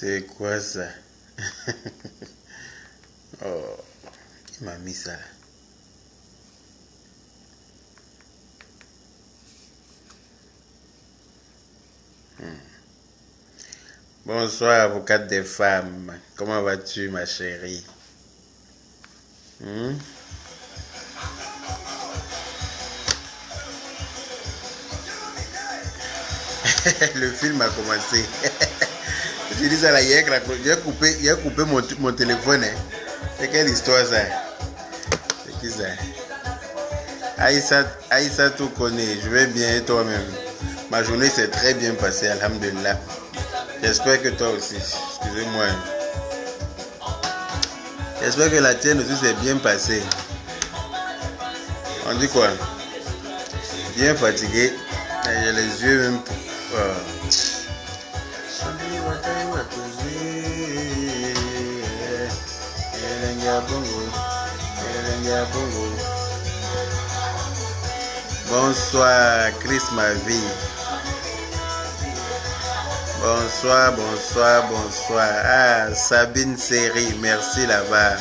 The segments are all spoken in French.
C'est quoi ça? Oh, qui m'a mis ça là? Bonsoir, avocate des femmes. Comment vas-tu, ma chérie? Le film a commencé. Je dis ça là, j'ai coupé mon téléphone. Hein. C'est quelle histoire ça? C'est qui ça? Aïssa, tout connaît. Je vais bien et toi-même. Ma journée s'est très bien passée, alhamdulillah. J'espère que toi aussi. Excusez-moi. J'espère que la tienne aussi s'est bien passée. On dit quoi? Bien fatigué. J'ai les yeux même. Bonsoir, Chris, ma vie. Bonsoir. Ah, Sabine Série, merci là-bas.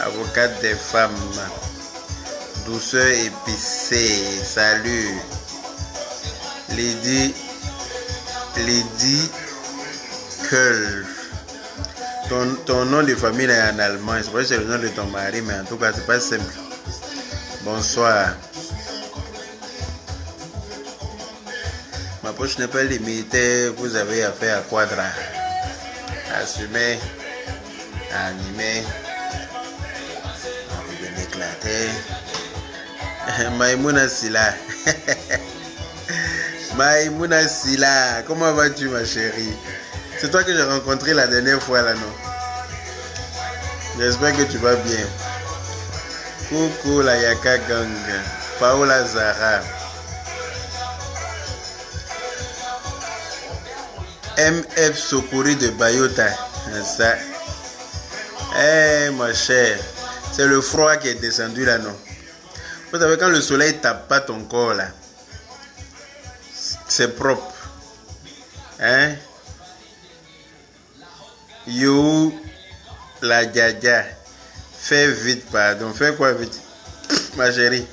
Avocate des femmes. Douceur épicée, salut. Lady Curl. Ton nom de famille est en allemand. Je sais pas si c'est le nom de ton mari, mais en tout cas, c'est pas simple. Bonsoir. Ma poche n'est pas limitée. Vous avez affaire à Quadra. Assumer. Animer. Envie de m'éclater. Maïmouna Silla. Maïmouna Silla. Comment vas-tu, ma chérie? C'est toi que j'ai rencontré la dernière fois là, non? J'espère que tu vas bien. Coucou la Yaka Gang. Paola Zara. MF Sokori de Bayota. Ça. Eh, ma chère. C'est le froid qui est descendu là, non? Vous savez, quand le soleil tape pas ton corps là, c'est propre. Hein? You, la djadja. Fais vite, pardon. Fais quoi vite? Ma chérie.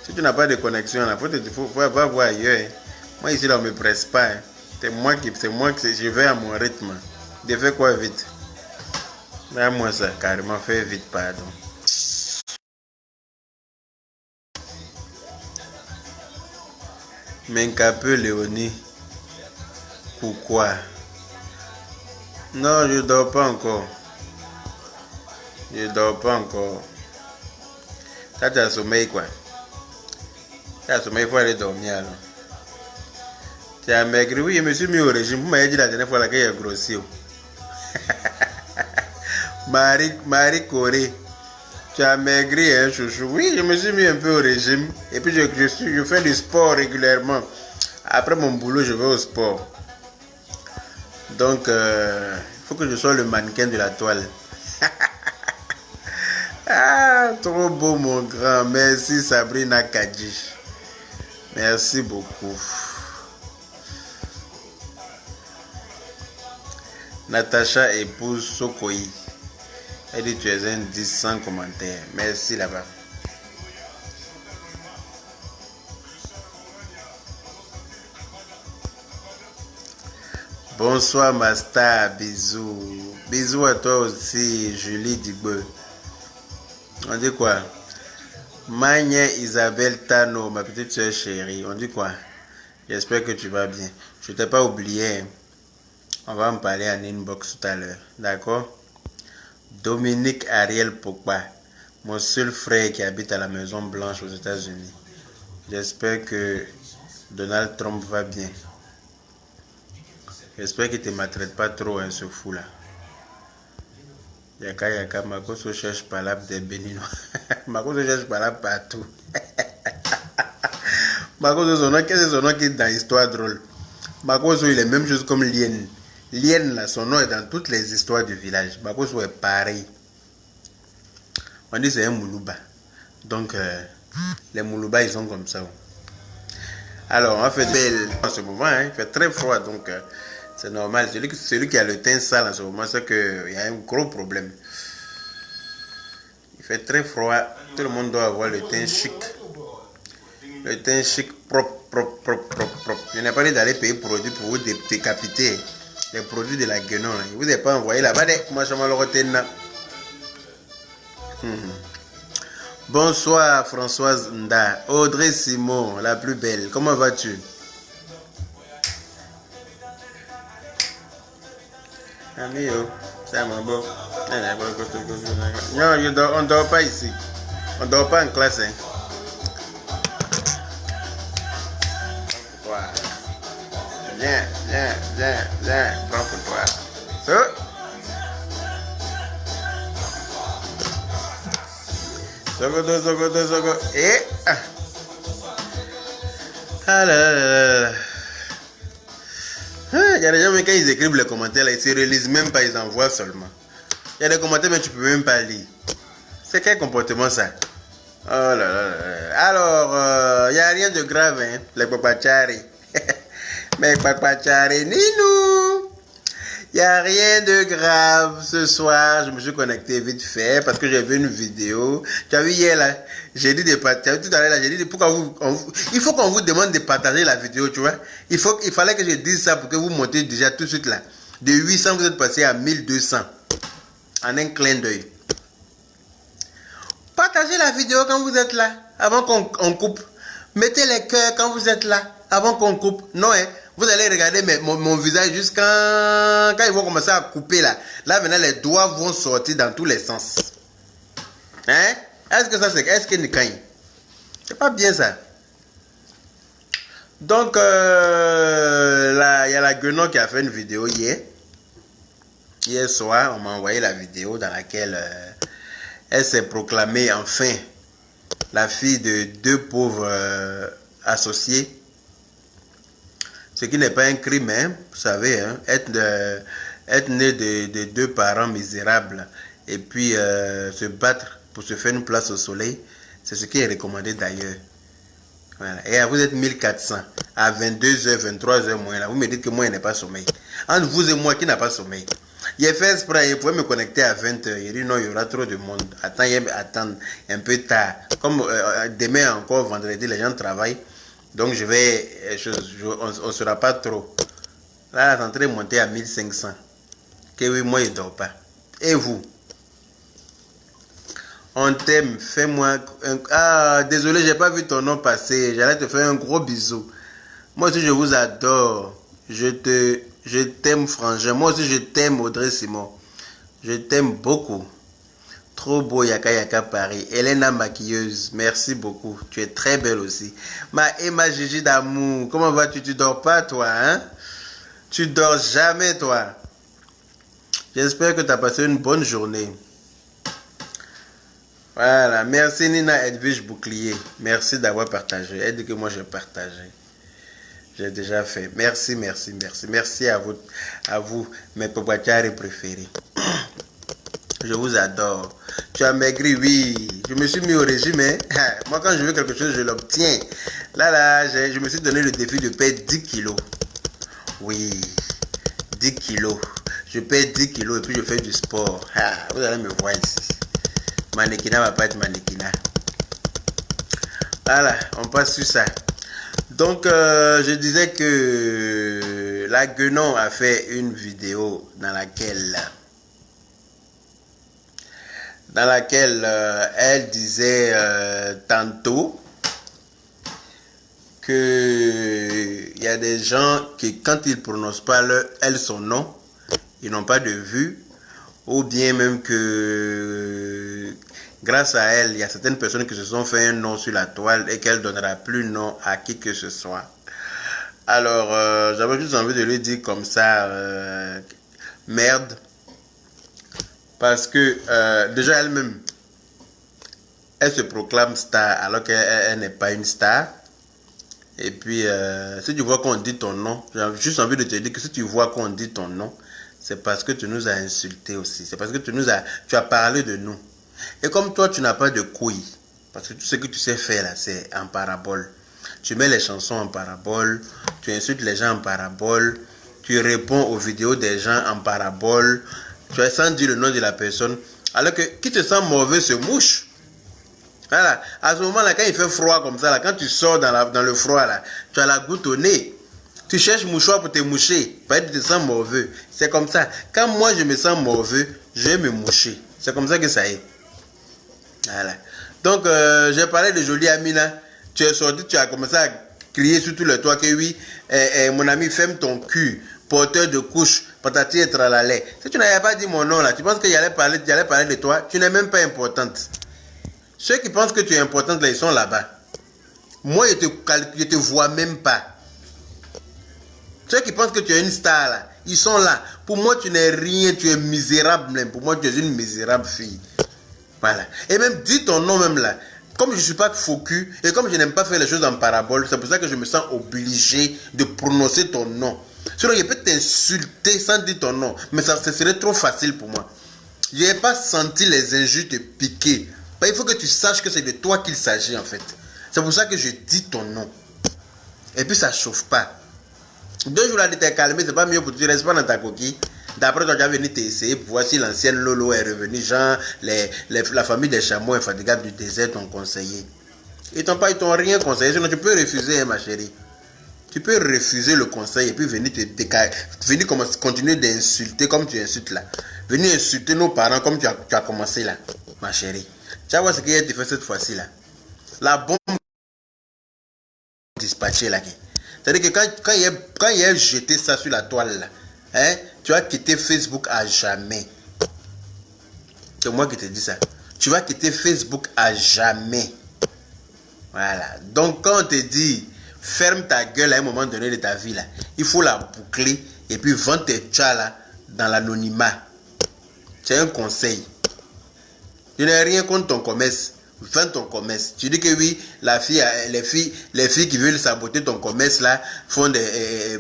Si tu n'as pas de connexion là, faut pas voir ailleurs. Hein. Moi ici là, on me presse pas. Hein. C'est moi qui je vais à mon rythme. De faire quoi vite? Moi ça, carrément, fais vite, pardon. Menkape Léonie. Pourquoi? Non, je dors pas encore. Quand tu as sommeil quoi? Tu as sommeil, il faut aller dormir alors. Tu as maigri, oui, je me suis mis au régime. Vous m'avez dit la dernière fois là qu'il a grossi. Marie Corée. Tu as maigri, hein, chouchou. Oui, je me suis mis un peu au régime. Et puis je fais du sport régulièrement. Après mon boulot, je vais au sport. Donc, il faut que je sois le mannequin de la toile. Ah, trop beau mon grand. Merci Sabrina Kadji. Merci beaucoup. Natacha épouse Sokoyi. Elle dit tu es un 10 sans commentaire. Merci là-bas. Bonsoir Masta, bisous. Bisous à toi aussi, Julie Dibeu. On dit quoi? Magna Isabelle Tano, ma petite soeur chérie. On dit quoi? J'espère que tu vas bien. Je t'ai pas oublié. On va en parler en inbox tout à l'heure. D'accord? Dominique Ariel Pogba, mon seul frère qui habite à la Maison Blanche aux États-Unis. J'espère que Donald Trump va bien. J'espère qu'il ne te maltraite pas trop, hein, ce fou-là. Yaka, Makoso cherche par là des béninois. Makoso cherche par là partout. Makoso, son nom, qu'est-ce que son nom qui est dans l'histoire drôle? Makoso, il est même chose comme Lien. Lien, là, son nom est dans toutes les histoires du village. Makoso est pareil. On dit c'est un Moulouba. Donc, les Moulouba, ils sont comme ça. Alors, on va faire belle en ce moment. Hein, il fait très froid, donc C'est normal. Celui qui a le teint sale en ce moment, c'est qu'il y a un gros problème. Il fait très froid. Tout le monde doit avoir le teint chic. Le teint chic, propre. Je n'ai pas dit d'aller payer produits pour vous décapiter. Les produits de la Guénon. Vous n'avez pas envoyé là-bas. Bonsoir Françoise Nda. Audrey Simon, la plus belle. Comment vas-tu? Amigo, c'est un bon. Non, on ne dort pas ici. On ne dort pas en classe. Hein. Viens, prends pour toi. Zogo. Et. Ah là. Il y a des gens, mais quand ils écrivent les commentaires, là, ils ne se relisent même pas, ils envoient seulement. Il y a des commentaires, mais tu ne peux même pas lire. C'est quel comportement ça? Oh là là. Alors, il n'y a rien de grave, hein, les papachari. Mais papachari, Ninou. Il n'y a rien de grave. Ce soir, je me suis connecté vite fait parce que j'ai vu une vidéo. Tu as vu hier là, j'ai dit de partager. Tout à l'heure là, j'ai dit pourquoi il faut qu'on vous demande de partager la vidéo, tu vois. Il fallait que je dise ça pour que vous montez déjà tout de suite là. De 800, vous êtes passé à 1200. En un clin d'œil. Partagez la vidéo quand vous êtes là, avant qu'on coupe. Mettez les cœurs quand vous êtes là, avant qu'on coupe. Non, hein. Vous allez regarder mon visage jusqu'à quand ils vont commencer à couper là. Là maintenant les doigts vont sortir dans tous les sens. Hein? Est-ce que ça c'est... Est-ce que c'est pas bien ça? Donc là, il y a la Guénon qui a fait une vidéo hier. Hier soir, on m'a envoyé la vidéo dans laquelle elle s'est proclamée enfin la fille de deux pauvres associés. Ce qui n'est pas un crime, hein, vous savez, hein, être né de deux parents misérables et puis se battre pour se faire une place au soleil, c'est ce qui est recommandé d'ailleurs. Voilà. Et vous êtes 1400, à 22h, 23h moins là, vous me dites que moi, il n'y a pas sommeil. Entre vous et moi qui n'a pas sommeil. Il a fait exprès, il pouvait me connecter à 20h. Il dit non, il y aura trop de monde. Attends un peu tard. Comme demain encore, vendredi, les gens travaillent. Donc on ne sera pas trop. Là, la rentrée est montée à 1500. Que oui, moi, il ne dort pas. Et vous? On t'aime, fais-moi... Ah, désolé, j'ai pas vu ton nom passer. J'allais te faire un gros bisou. Moi aussi, je vous adore. Je t'aime, frangin. Moi aussi, je t'aime, Audrey Simon. Je t'aime beaucoup. Trop beau, Yaka Paris. Elena maquilleuse, merci beaucoup. Tu es très belle aussi. Ma Gigi d'amour, comment vas-tu? Tu dors pas, toi, hein? Tu dors jamais, toi. J'espère que tu as passé une bonne journée. Voilà, merci Nina Edwige Bouclier. Merci d'avoir partagé. Elle dit que moi j'ai partagé. J'ai déjà fait. Merci. Merci à vous, mes papachari préférés. Je vous adore. Tu as maigri, oui. Je me suis mis au régime. Hein. Moi, quand je veux quelque chose, je l'obtiens. Là, je me suis donné le défi de perdre 10 kilos. Oui, 10 kilos. Je perds 10 kilos et puis je fais du sport. Ah, vous allez me voir ici. Mannequinat va pas être mannequinat. Voilà, on passe sur ça. Donc, je disais que la Guénon a fait une vidéo dans laquelle elle disait tantôt que il y a des gens qui, quand ils ne prononcent pas son nom, ils n'ont pas de vue, ou bien même que grâce à elle, il y a certaines personnes qui se sont fait un nom sur la toile et qu'elle ne donnera plus nom à qui que ce soit. Alors, j'avais juste envie de lui dire comme ça, merde. Parce que déjà elle-même, elle se proclame star alors qu'elle n'est pas une star. Et puis, si tu vois qu'on dit ton nom, j'ai juste envie de te dire que si tu vois qu'on dit ton nom, c'est parce que tu nous as insultés aussi. C'est parce que tu as parlé de nous. Et comme toi, tu n'as pas de couilles, parce que tout ce que tu sais faire là, c'est en parabole. Tu mets les chansons en parabole, tu insultes les gens en parabole, tu réponds aux vidéos des gens en parabole, tu as sans dire le nom de la personne, alors que qui te sent mauvais se mouche. Voilà. À ce moment-là, quand il fait froid comme ça, là, quand tu sors dans le froid, là, tu as la goutte au nez. Tu cherches mouchoir pour te moucher. Parce que tu te sens mauvais. C'est comme ça. Quand moi je me sens mauvais, je vais me moucher. C'est comme ça que ça est. Voilà. Donc, j'ai parlé de Jolie Amina. Tu es sorti, tu as commencé à crier sur tout le toit que oui, mon ami, ferme ton cul, porteur de couche, patati et tralala. Si tu n'avais pas dit mon nom là, tu penses qu'il allait parler de toi, tu n'es même pas importante. Ceux qui pensent que tu es importante là, ils sont là-bas. Moi, je te vois même pas. Ceux qui pensent que tu es une star là, ils sont là. Pour moi, tu n'es rien, tu es misérable même. Pour moi, tu es une misérable fille. Voilà. Et même, dis ton nom même là. Comme je ne suis pas faux cul, et comme je n'aime pas faire les choses en parabole, c'est pour ça que je me sens obligé de prononcer ton nom. Sinon, je peux t'insulter sans dire ton nom, mais ça serait trop facile pour moi. Je n'ai pas senti les injures te piquer. Il faut que tu saches que c'est de toi qu'il s'agit en fait. C'est pour ça que je dis ton nom. Et puis ça ne chauffe pas. 2 jours là de te calmer, c'est pas mieux pour toi. Tu ne restes pas dans ta coquille. D'après toi, tu as venu t'essayer pour voir si l'ancienne Lolo est revenue. Genre, la famille des chameaux infatigables du désert t'ont conseillé. Ils t'ont rien conseillé. Sinon, tu peux refuser, hein, ma chérie. Tu peux refuser le conseil et puis venir continuer d'insulter comme tu insultes là. Venir insulter nos parents comme tu as commencé là, ma chérie. Tu vas voir ce qu'il a été fait cette fois-ci là. La bombe dispatchée là. C'est-à-dire que quand il a jeté ça sur la toile là, hein, tu vas quitter Facebook à jamais. C'est moi qui te dis ça. Tu vas quitter Facebook à jamais. Voilà. Donc quand on te dit ferme ta gueule à un moment donné de ta vie là, il faut la boucler et puis vendre tes chats là dans l'anonymat. C'est un conseil. Je n'ai rien contre ton commerce. Vends ton commerce. Tu dis que oui, les filles qui veulent saboter ton commerce là font des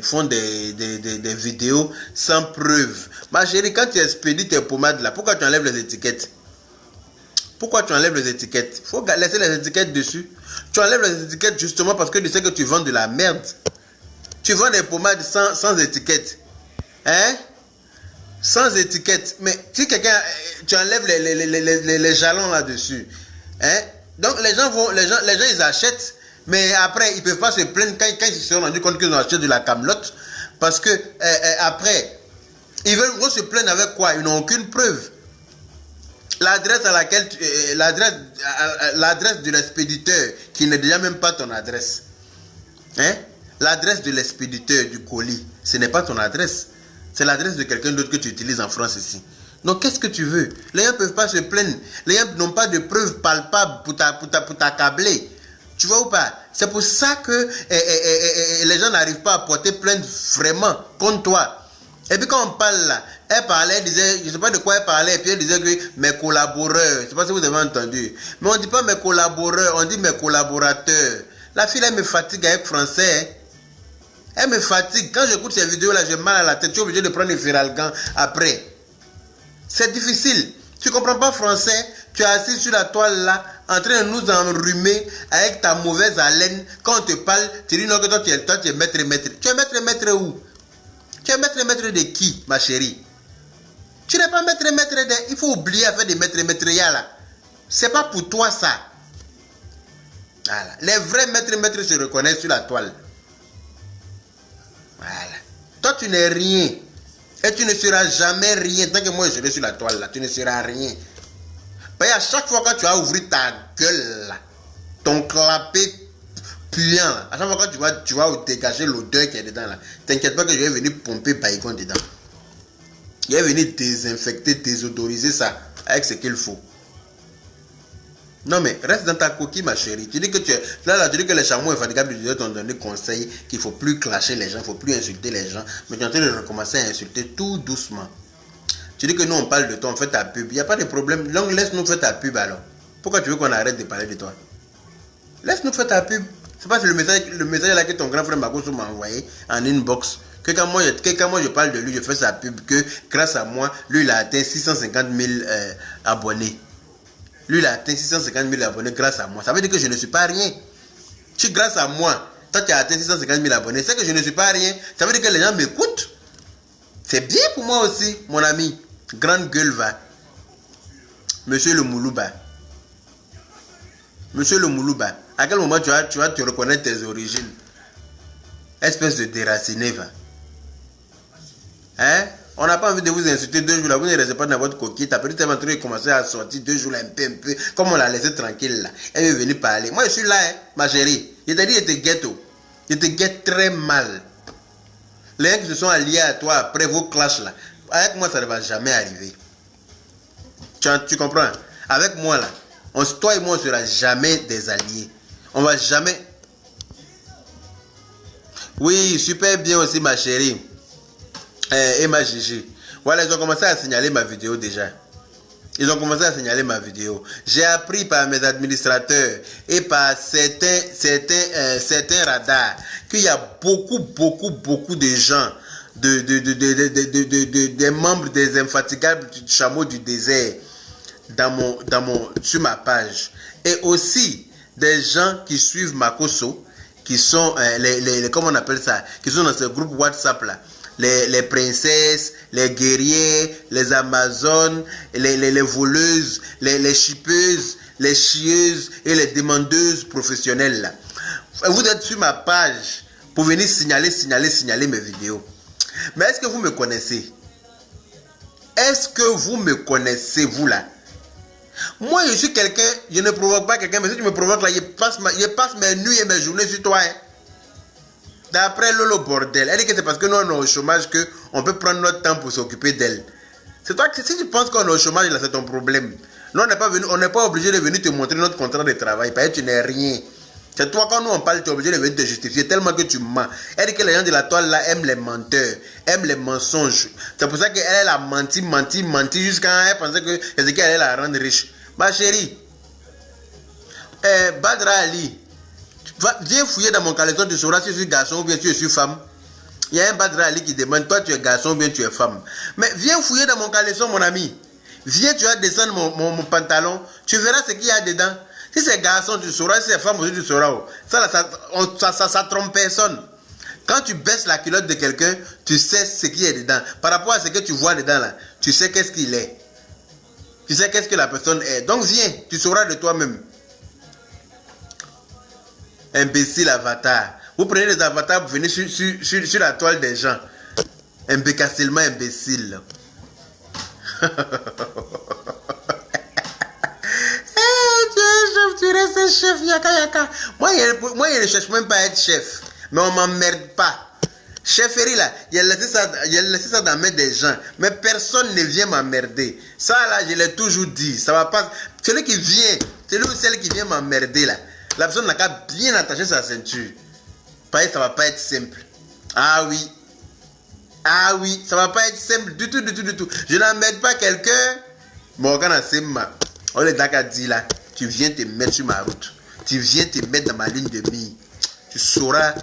vidéos sans preuve. Ma chérie, quand tu expédies tes pommades là, pourquoi tu enlèves les étiquettes? Pourquoi tu enlèves les étiquettes? Il faut laisser les étiquettes dessus. Tu enlèves les étiquettes justement parce que tu sais que tu vends de la merde. Tu vends des pommades sans étiquette. Hein? Sans étiquette. Mais si quelqu'un, tu enlèves les jalons là-dessus. Hein? Donc les gens ils achètent, mais après ils ne peuvent pas se plaindre quand ils se sont rendus compte qu'ils ont acheté de la camelote. Parce que après, ils vont se plaindre avec quoi? Ils n'ont aucune preuve. L'adresse à laquelle l'adresse de l'expéditeur qui n'est déjà même pas ton adresse. Hein? L'adresse de l'expéditeur du colis, ce n'est pas ton adresse. C'est l'adresse de quelqu'un d'autre que tu utilises en France ici. Donc qu'est-ce que tu veux? Les gens ne peuvent pas se plaindre. Les gens n'ont pas de preuves palpables pour t'accabler. Tu vois ou pas? C'est pour ça que les gens n'arrivent pas à porter plainte vraiment contre toi. Et puis quand on parle là, elle parlait, elle disait, je ne sais pas de quoi elle parlait, et puis elle disait que mes collaborateurs, je ne sais pas si vous avez entendu, mais on ne dit pas mes collaborateurs, on dit mes collaborateurs. La fille, elle me fatigue avec français. Elle me fatigue. Quand j'écoute ces vidéos là, j'ai mal à la tête, je suis obligé de prendre le Feralgan après. C'est difficile. Tu ne comprends pas français, tu es assis sur la toile là, en train de nous enrhumer avec ta mauvaise haleine. Quand on te parle, tu dis non que toi tu es maître. Tu es maître où? Tu es maître de qui, ma chérie? Tu n'es pas maître de... Il faut oublier à faire des maîtres là. C'est pas pour toi ça. Voilà. Les vrais maîtres se reconnaissent sur la toile. Voilà. Toi tu n'es rien. Et tu ne seras jamais rien. Tant que moi je serai sur la toile là, tu ne seras rien. Parce qu'à chaque fois que tu vas ouvrir ta gueule là, ton clapet puant là, à chaque fois que tu vas dégager l'odeur qui est dedans là, t'inquiète pas que je vais venir pomper Baïgon dedans. Je vais venir désinfecter, désodoriser ça avec ce qu'il faut. Non mais reste dans ta coquille ma chérie. Tu dis que tu dis que les chameaux infatigables du Dieu t'ont donné conseil qu'il ne faut plus clasher les gens, il ne faut plus insulter les gens. Mais tu es en train de recommencer à insulter tout doucement. Tu dis que nous on parle de toi, on fait ta pub. Il n'y a pas de problème. Donc laisse-nous faire ta pub alors. Pourquoi tu veux qu'on arrête de parler de toi? Laisse-nous faire ta pub. C'est pas le message là que ton grand frère Makoso m'a envoyé en inbox. Que quand moi je parle de lui, je fais sa pub. Que grâce à moi, lui il a atteint 650 000 abonnés. Lui, il a atteint 650 000 abonnés grâce à moi. Ça veut dire que je ne suis pas rien. Si grâce à moi, toi tu as atteint 650 000 abonnés, c'est que je ne suis pas rien. Ça veut dire que les gens m'écoutent. C'est bien pour moi aussi, mon ami. Grande gueule va. Monsieur le Moulouba. Monsieur le Moulouba. À quel moment tu vas te reconnaître tes origines? Espèce de déraciné va. Hein? On n'a pas envie de vous insulter 2 jours là. Vous ne restez pas dans votre coquille. Après, tu as commencé à sortir 2 jours là, un peu. Comme on l'a laissé tranquille là. Elle est venue parler. Moi, je suis là, hein, ma chérie. Je t'ai dit, je te guette. Je te guette très mal. Les gens qui se sont alliés à toi après vos clashs là. Avec moi, ça ne va jamais arriver. Tu comprends? Avec moi là. Toi et moi, on ne sera jamais des alliés. On ne va jamais. Oui, super bien aussi, ma chérie. Et ma Gigi. Voilà, ils ont commencé à signaler ma vidéo déjà. Ils ont commencé à signaler ma vidéo. J'ai appris par mes administrateurs et par certains radars qu'il y a beaucoup de gens, des membres des infatigables du chameau du désert sur ma page. Et aussi des gens qui suivent Makoso, qui sont comment on appelle ça, qui sont dans ce groupe WhatsApp là. Les princesses, les guerriers, les amazones, les voleuses, les chipeuses, les chieuses et les demandeuses professionnelles là. Vous êtes sur ma page pour venir signaler mes vidéos. Mais est-ce que vous me connaissez? Est-ce que vous me connaissez, vous là? Moi, je suis quelqu'un, je ne provoque pas quelqu'un, mais si tu me provoques là, je passe mes nuits et mes journées sur toi. Hein. D'après Lolo Bordel, elle dit que c'est parce que nous on est au chômage qu'on peut prendre notre temps pour s'occuper d'elle. C'est toi que si tu penses qu'on est au chômage, là c'est ton problème. Nous on n'est pas obligé de venir te montrer notre contrat de travail, parce que tu n'es rien. C'est toi quand nous on parle, tu es obligé de venir te justifier tellement que tu mens. Elle dit que les gens de la toile là aiment les menteurs, aiment les mensonges. C'est pour ça qu'elle a menti jusqu'à elle pensait que c'est qu'elle allait la rendre riche. Ma chérie, Badra Ali, viens fouiller dans mon caleçon, tu sauras si je suis garçon ou bien tu es femme. Il y a un Badra Ali qui demande, toi tu es garçon ou bien tu es femme. Mais viens fouiller dans mon caleçon, mon ami. Viens, tu vas descendre mon pantalon, tu verras ce qu'il y a dedans. Si c'est garçon, tu sauras, si c'est femme aussi, tu sauras. Ça trompe personne. Quand tu baisses la culotte de quelqu'un, tu sais ce qu'il y a dedans. Par rapport à ce que tu vois dedans là, tu sais qu'est-ce qu'il est. Tu sais qu'est-ce que la personne est. Donc viens, tu sauras de toi-même. Imbécile avatar. Vous prenez des avatars pour venir sur la toile des gens. Imbécilement imbécile. Tu restes chef, yaka. Moi, je ne cherche même pas à être chef. Mais on ne m'emmerde pas. Chefferie là, il a laissé ça dans mes des gens. Mais personne ne vient m'emmerder. Ça là, je l'ai toujours dit. Ça va pas. Celui ou celle qui vient m'emmerder là, la personne n'a qu'à bien attacher sa ceinture. Parce que ça va pas être simple. Ah oui, ça va pas être simple du tout. Je n'emmerde pas quelqu'un. Morgan Asema, on est d'accord dit là. Tu viens te mettre sur ma route. Tu viens te mettre dans ma ligne de mire. Tu sauras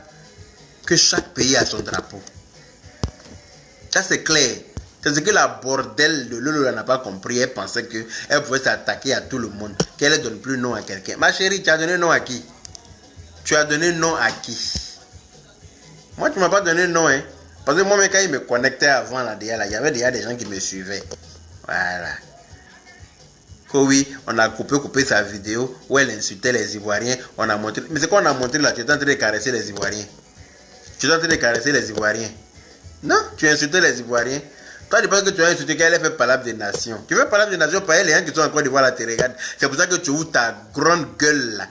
que chaque pays a son drapeau. Ça c'est clair. C'est ce que la bordel de Lolo n'a pas compris. Elle pensait qu'elle pouvait s'attaquer à tout le monde. Qu'elle ne donne plus nom à quelqu'un. Ma chérie, tu as donné nom à qui? Tu as donné nom à qui? Moi, tu ne m'as pas donné nom. Hein? Parce que moi, quand il me connectait avant, là, il y avait déjà des gens qui me suivaient. Voilà. Oui, on a coupé sa vidéo où elle insultait les Ivoiriens. On a montré. Mais c'est quoi on a montré là? Tu es en train de caresser les Ivoiriens. Tu es en train de caresser les Ivoiriens. Non, tu insultais les Ivoiriens. Toi, tu penses que tu as insulté qu'elle fait palabre des nations. Tu fais palabre des nations, par les gens qui sont en Côte d'Ivoire là, te regardent. C'est pour ça que tu ouvres ta grande gueule là.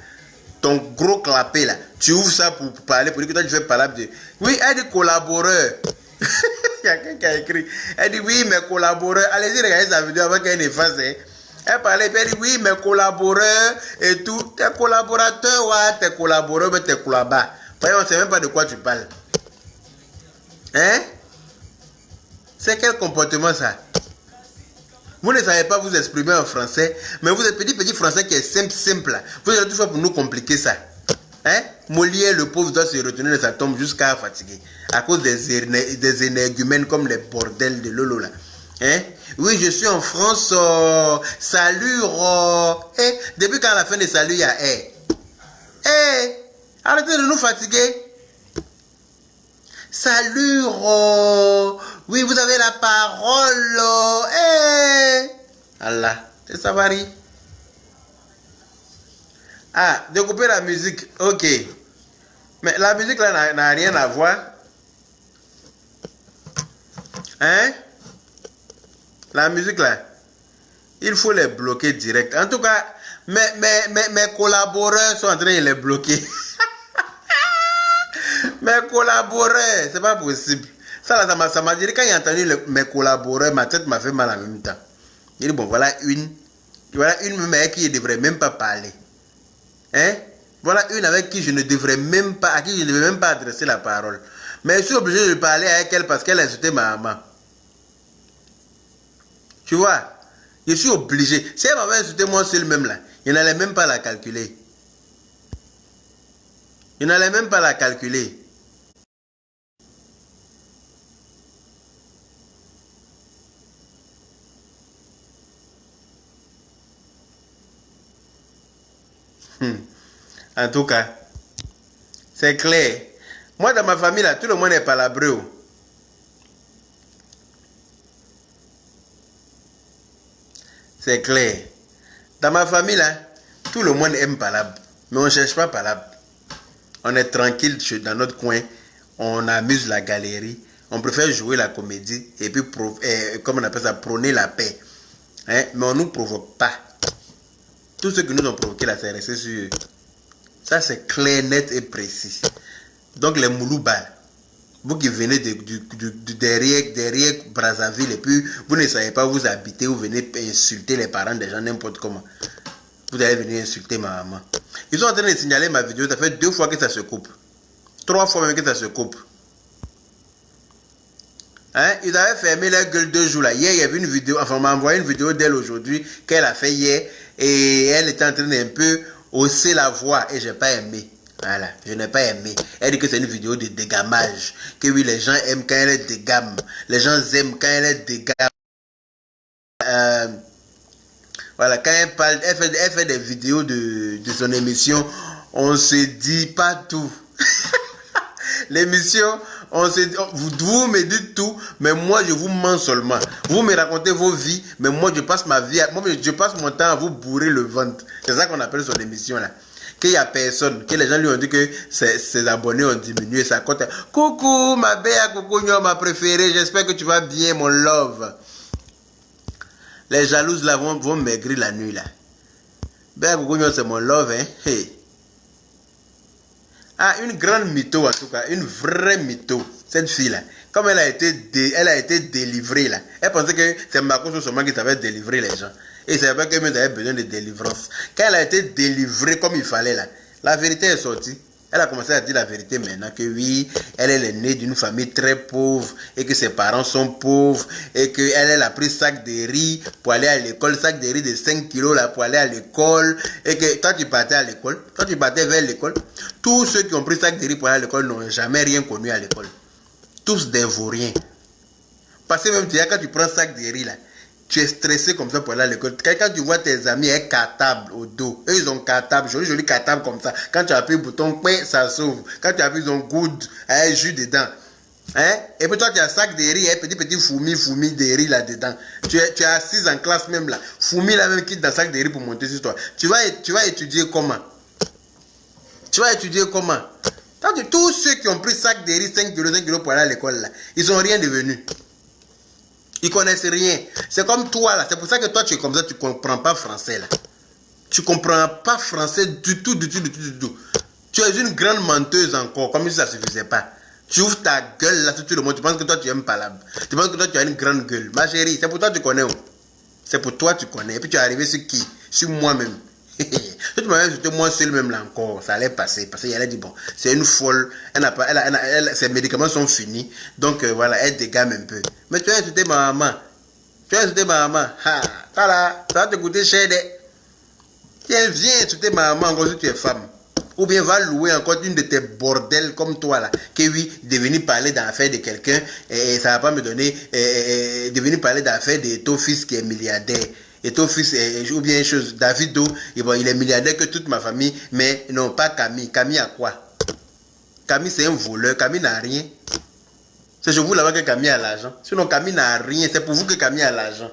Ton gros clapet là. Tu ouvres ça pour parler, pour dire que toi tu fais palabre de. Oui, elle dit collaboreur. Il y a quelqu'un qui a écrit. Elle dit oui, mes collaborateurs. Allez-y, regardez sa vidéo avant qu'elle efface. Hein. Elle parlait, puis elle dit oui, mes collaborateurs et tout. Tes collaborateurs, ouais, tes collaborateurs, mais tes collaborateurs. On ne sait même pas de quoi tu parles. Hein? C'est quel comportement ça? Vous ne savez pas vous exprimer en français, mais vous êtes petit français qui est simple. Vous êtes toujours pour nous compliquer ça. Hein? Molière, le pauvre, doit se retourner de sa tombe jusqu'à fatiguer. À cause des énergumènes comme les bordels de Lolo là. Hein? Oui, je suis en France. Salut. Depuis quand à la fin de salut, il y a arrêtez de nous fatiguer. Salut. Oui, vous avez la parole. Oh. Eh. Allah, c'est Savary. Ah, découper la musique. Ok. Mais la musique là n'a rien à voir. Hein? La musique là, il faut les bloquer direct. En tout cas, mes collaborateurs sont en train de les bloquer. Mes collaborateurs, c'est pas possible. Ça m'a dit, quand j'ai entendu mes collaborateurs, ma tête m'a fait mal en même temps. J'ai dit, bon, voilà une mère qui ne devrait même pas parler. Hein? Voilà une avec qui je ne devrais même pas, à qui je ne devrais même pas adresser la parole. Mais je suis obligé de parler avec elle parce qu'elle a insulté ma maman. Tu vois? Je suis obligé. Si elle m'avait insulté moi seul même là, je n'allais même pas la calculer. Je n'allais même pas la calculer. En tout cas, c'est clair. Moi, dans ma famille, là, tout le monde est palabreux. C'est clair. Dans ma famille, là, tout le monde aime palabre. Mais on ne cherche pas palabre. On est tranquille dans notre coin. On amuse la galerie. On préfère jouer la comédie. Et puis, comme on appelle ça, prôner la paix. Hein? Mais on ne nous provoque pas. Tout ce que nous ont provoqué là, c'est resté sur eux. Ça, c'est clair, net et précis. Donc, les Moulouba, vous qui venez derrière Brazzaville, et puis vous ne savez pas où vous habitez, vous venez insulter les parents des gens n'importe comment. Vous allez venir insulter ma maman. Ils sont en train de signaler ma vidéo, ça fait 2 fois que ça se coupe. 3 fois même que ça se coupe. Hein? Ils avaient fermé leur gueule 2 jours là. Hier, il y avait une vidéo, enfin, on m'a envoyé une vidéo d'elle aujourd'hui, qu'elle a fait hier, et elle était en train d'un peu hausser la voix, et je n'ai pas aimé. Voilà, je n'ai pas aimé. Elle dit que c'est une vidéo de dégamage. Que oui, les gens aiment quand elle dégamme. Les gens aiment quand elle dégamme. Voilà, quand elle parle, elle fait des vidéos de son émission. On se dit pas tout. L'émission, vous me dites tout, mais moi je vous mens seulement. Vous me racontez vos vies, mais moi je passe ma vie, je passe mon temps à vous bourrer le ventre. C'est ça qu'on appelle son émission là. Qu'il n'y a personne, que les gens lui ont dit que ses abonnés ont diminué, ça compte. Coucou ma belle, coucou ma préférée, j'espère que tu vas bien mon love. Les jalouses là vont maigrir la nuit là. Belle coucou c'est mon love hein. Hey. Ah, une grande mytho en tout cas, une vraie mytho, cette fille-là. Comme elle a été délivrée là, elle pensait que c'est Marcos seulement qui savait délivrer les gens. Et c'est pas qu'elle avait besoin de délivrance. Quand elle a été délivrée comme il fallait là, la vérité est sortie. Elle a commencé à dire la vérité maintenant que oui, elle est née d'une famille très pauvre et que ses parents sont pauvres et qu'elle a pris sac de riz pour aller à l'école, sac de riz de 5 kilos là pour aller à l'école et que toi tu partais à l'école, toi tu partais vers l'école, tous ceux qui ont pris sac de riz pour aller à l'école n'ont jamais rien connu à l'école. Tous des vauriens. Parce que même quand tu prends sac de riz là, tu es stressé comme ça pour aller à l'école. Quand tu vois tes amis avec cartable au dos, eux ils ont cartable, joli cartable comme ça. Quand tu appuies le bouton, ça s'ouvre. Quand tu appuies, ils ont good, un jus dedans. Hein? Et puis toi tu as sac de riz, petit fourmi de riz là-dedans. Tu es assise en classe même là. Fourmi là même quitte dans le sac de riz pour monter sur toi. Tu vas étudier comment? Tu vas étudier comment? Tous ceux qui ont pris sac de riz 5 kilos pour aller à l'école là, ils sont rien devenus. Ils connaissent rien. C'est comme toi là. C'est pour ça que toi tu es comme ça, tu comprends pas français là. Tu comprends pas français du tout. Tu es une grande menteuse encore, comme si ça suffisait pas. Tu ouvres ta gueule là sur tout le monde. Tu penses que toi tu aimes pas là. Tu penses que toi tu as une grande gueule. Ma chérie, c'est pour toi que tu connais. C'est pour toi que tu connais. Et puis tu es arrivé sur qui? Sur moi-même. Si tu m'avais insulté moi seul même là encore, ça allait passer. Parce qu'elle a dit bon, c'est une folle, ses médicaments sont finis. Donc voilà, elle dégamme un peu. Mais tu as insulté ma maman. Ha, voilà, ça va te coûter cher. Tiens, viens insulter ma maman encore si tu es femme. Ou bien va louer encore une de tes bordels comme toi là. Que oui, de venir parler d'affaires de quelqu'un et ça va pas me donner. De venir parler d'affaires de ton fils qui est milliardaire. Et ton fils, ou bien une chose, Davido, il est milliardaire que toute ma famille, mais non, pas Camille. Camille a quoi? Camille, c'est un voleur. Camille n'a rien. C'est chez vous là-bas que Camille a l'argent. Sinon, Camille n'a rien. C'est pour vous que Camille a l'argent.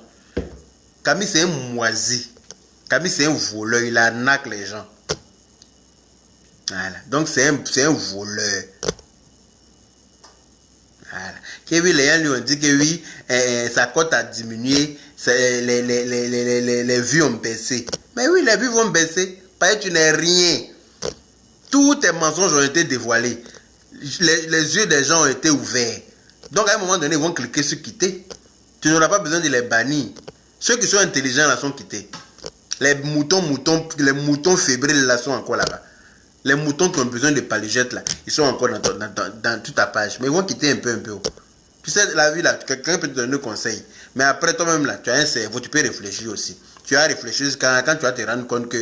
Camille, c'est un moisi. Camille, c'est un voleur. Il arnaque les gens. Voilà. Donc, c'est un voleur. Voilà. Que oui, les gens lui ont dit que oui, sa cote a diminué, les vues ont baissé. Mais oui, les vues vont baisser. Parce que tu n'es rien. Tous tes mensonges ont été dévoilés. Les yeux des gens ont été ouverts. Donc, à un moment donné, ils vont cliquer sur quitter. Tu n'auras pas besoin de les bannir. Ceux qui sont intelligents là sont quittés. Les moutons fébriles là sont encore là-bas. Les moutons qui ont besoin de palugettes là, ils sont encore dans toute ta page. Mais ils vont quitter un peu. Tu sais, la vie là, quelqu'un peut te donner un conseil. Mais après toi-même là, tu as un cerveau, tu peux réfléchir aussi. Tu as réfléchi quand tu vas te rendre compte que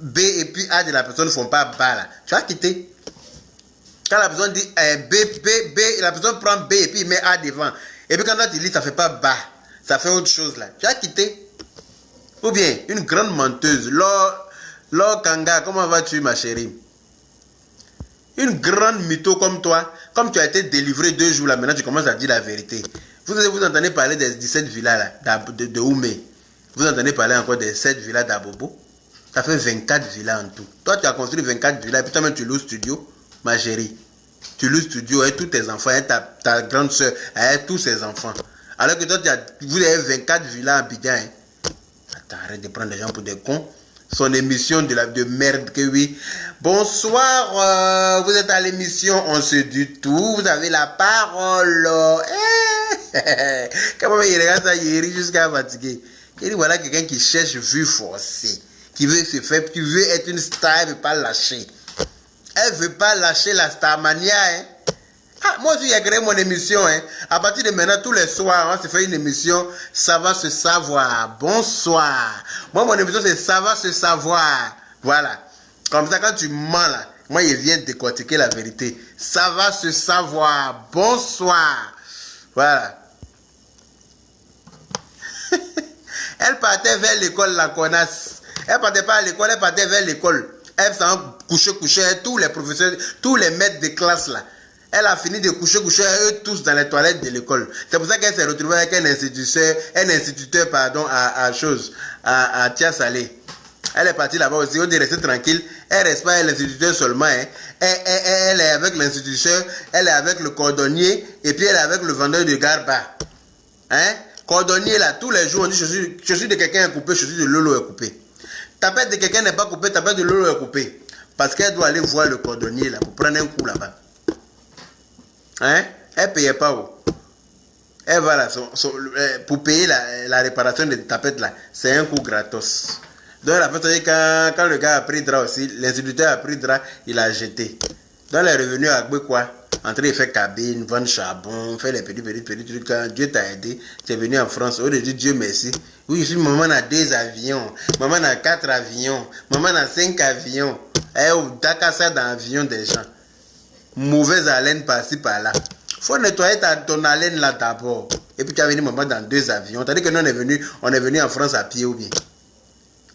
B et puis A de la personne ne font pas bas là. Tu vas quitter. Quand la personne dit B, la personne prend B et puis il met A devant. Et puis quand tu lis, ça ne fait pas bas. Ça fait autre chose là. Tu vas quitter. Ou bien, une grande menteuse. Laure Kanga, comment vas-tu ma chérie? Une grande mytho comme toi, comme tu as été délivré 2 jours là, maintenant tu commences à dire la vérité. Vous entendez parler des 17 villas là, de Oumé. Vous entendez parler encore des 7 villas d'Abobo. Ça fait 24 villas en tout. Toi, tu as construit 24 villas et puis toi-même tu loues studio, ma chérie. Tu loues studio avec tous tes enfants, avec ta grande soeur, avec tous ses enfants. Alors que toi, vous avez 24 villas à Abidjan. Hein. Attends, arrête de prendre les gens pour des cons. Son émission de merde que oui. Bonsoir, vous êtes à l'émission On se dit tout, vous avez la parole. Comment il regarde ça, il rit jusqu'à fatiguer. Il dit voilà quelqu'un qui cherche vue forcée, qui veut se faire, qui veut être une star, elle ne veut pas lâcher. Elle ne veut pas lâcher la starmania. Hein. Ah, moi aussi, j'ai créé mon émission. Hein. À partir de maintenant, tous les soirs, on se fait une émission. Ça va se savoir. Bonsoir. Moi, mon émission, c'est ça va se savoir. Voilà. Comme ça, quand tu mens là, moi, je viens décortiquer la vérité. Ça va se savoir. Bonsoir. Voilà. Elle partait vers l'école, la connasse. Elle partait pas à l'école, elle partait vers l'école. Elle s'en couchait, tous les professeurs, tous les maîtres de classe là. Elle a fini de coucher eux tous dans les toilettes de l'école. C'est pour ça qu'elle s'est retrouvée avec un instituteur à Tia Salé. Elle est partie là-bas aussi, on dit rester tranquille. Elle reste pas avec l'instituteur seulement. Hein. Elle est avec l'instituteur, elle est avec le cordonnier et puis elle est avec le vendeur de garba. Hein? Cordonnier là, tous les jours on dit je suis de quelqu'un est coupé, je suis de Lolo est coupé. Ta pète de quelqu'un n'est pas coupé, ta pète de Lolo est coupé. Parce qu'elle doit aller voir le cordonnier là pour prendre un coup là-bas. Hein? Elle ne payait pas. Elle va là, pour payer la réparation de tapette là, c'est un coup gratos. Donc la fait, quand le gars a pris drap aussi, l'instituteur a pris drap, il a jeté. Donc elle est revenue à quoi? En train de faire cabine, vendre charbon, faire les petits trucs. Quand Dieu t'a aidé, tu es venu en France. Au lieu de dire Dieu merci. Oui, je suis maman a 2 avions, maman a 4 avions, maman a 5 avions. Elle Dakar ça dans l'avion des gens. Mauvaise haleine par-ci par-là. Faut nettoyer ton haleine là d'abord. Et puis tu as venu maman dans 2 avions. On t'a dit que nous on est venu en France à pied ou bien?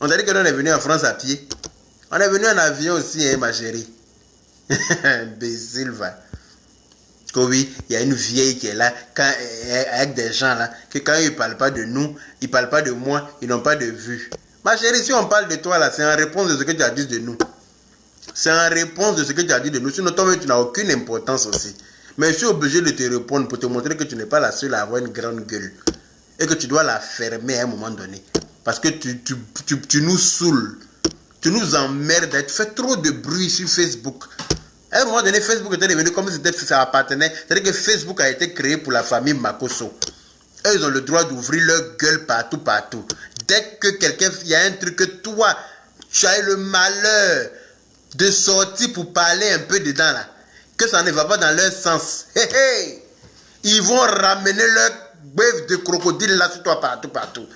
On t'a dit que nous on est venu en France à pied. On est venu en avion aussi, hein, ma chérie. Imbécile, va. Oui, il y a une vieille qui est là, avec des gens là, que quand ils ne parlent pas de nous, ils ne parlent pas de moi, ils n'ont pas de vue. Ma chérie, si on parle de toi là, c'est en réponse de ce que tu as dit de nous. C'est en réponse de ce que tu as dit de nous. Sinon, toi-même, tu n'as aucune importance aussi. Mais je suis obligé de te répondre pour te montrer que tu n'es pas la seule à avoir une grande gueule. Et que tu dois la fermer à un moment donné. Parce que tu nous saoules. Tu nous emmerdes. Tu fais trop de bruit sur Facebook. À un moment donné, Facebook était devenu comme si ça appartenait. C'est-à-dire que Facebook a été créé pour la famille Makosso. Eux, ils ont le droit d'ouvrir leur gueule partout. Dès que quelqu'un, il y a un truc que toi, tu as eu le malheur de sortir pour parler un peu dedans là, que ça ne va pas dans leur sens. Ils vont ramener leur bœuf de crocodile là sur toi partout.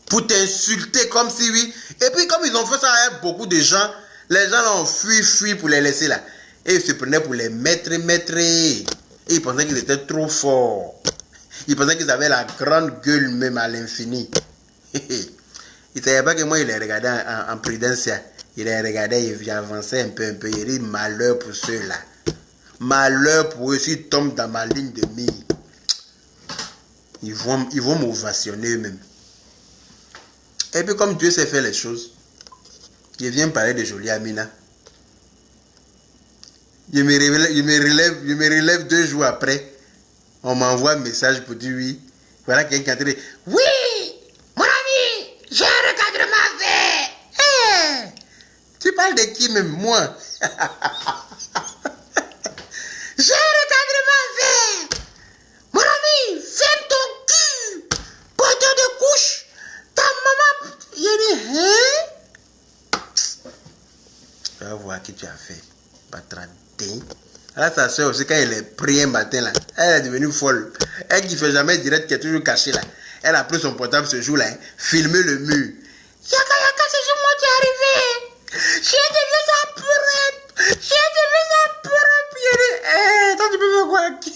Pour t'insulter comme si oui. Et puis comme ils ont fait ça avec beaucoup de gens, les gens ont fui pour les laisser là. Et ils se prenaient pour les maîtres. Et ils pensaient qu'ils étaient trop forts. Ils pensaient qu'ils avaient la grande gueule même à l'infini. Ils ne savaient pas que moi, il les regardais en Prudencia. Il les regardait, il avançait un peu. Il dit malheur pour ceux-là. Malheur pour eux s'ils tombent dans ma ligne de mire. Ils vont m'ovationner eux-mêmes. Et puis comme Dieu sait faire les choses, il vient parler de Jolie Amina. Je me relève 2 jours après. On m'envoie un message pour dire oui. Voilà quelqu'un qui a dit oui, mon ami, j'ai un recadrement à faire. Hey, tu parles de qui même? Moi. J'ai un recadrement à faire. Mon ami, ferme ton cul. Porteur de couche. Ta maman. Il dit hein? Tu vas voir qui tu as fait. Patradin. Là, sa soeur aussi, quand elle est pris un matin, là, elle est devenue folle. Elle qui ne fait jamais direct, qui est toujours cachée là. Elle a pris son portable ce jour-là, hein, filmé le mur. Yaka, ce jour-moi, tu es arrivé. J'ai devenu ça propre. J'ai devenu ça propre. Eh, toi, tu peux faire quoi aquí?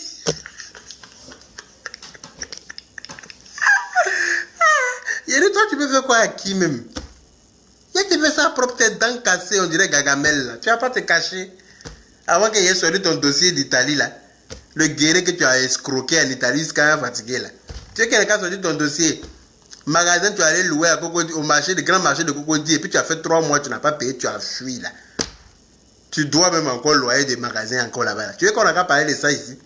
Il dit, toi, tu peux faire quoi aquí même? Il te fait ça propre, tes dents cassées, on dirait Gagamel. Là. Tu vas pas te cacher. Avant qu'il y ait sorti ton dossier d'Italie, là, le guéret que tu as escroqué en Italie jusqu'à fatigué, là. Tu sais qu'il a sorti ton dossier. Magasin, tu es allé louer à Cocody, au marché, le grand marché de Cocody, et puis tu as fait 3 mois, tu n'as pas payé, tu as fui, là. Tu dois même encore louer des magasins encore là-bas. Là. Tu veux qu'on a qu'à parler de ça ici?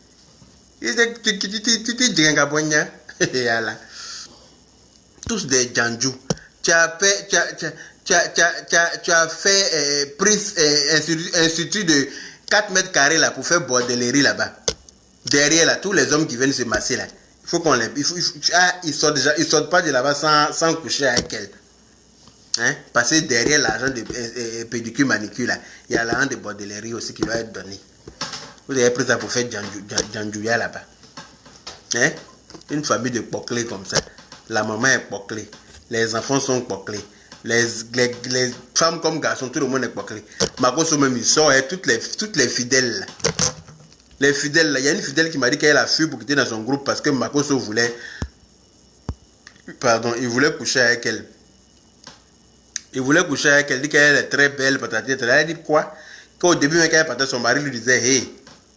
Tu te dis un gabonien. Tous des Djandjou. Tu as fait institut de 4 mètres carrés là pour faire bordellerie là-bas. Derrière là, tous les hommes qui viennent se masser là. Il faut qu'on les. Ils sortent pas de là-bas sans coucher avec elle. Hein? Parce que derrière l'argent de pédicure, manicure là, il y a l'argent de bordellerie aussi qui va être donné. Vous avez pris ça pour faire Djandjouya là-bas. Hein? Une famille de poclés comme ça. La maman est poclée. Les enfants sont poclés. Les femmes comme garçons, tout le monde est poclé. Makoso même il sort, hein, toutes les fidèles là. Les fidèles là, il y a une fidèle qui m'a dit qu'elle a fui pour quitter dans son groupe parce que Makoso voulait. Pardon, il voulait coucher avec elle. Il voulait coucher avec elle, il dit qu'elle est très belle, patatine. Elle a dit quoi? Qu'au début, quand elle partait, son mari lui disait hey,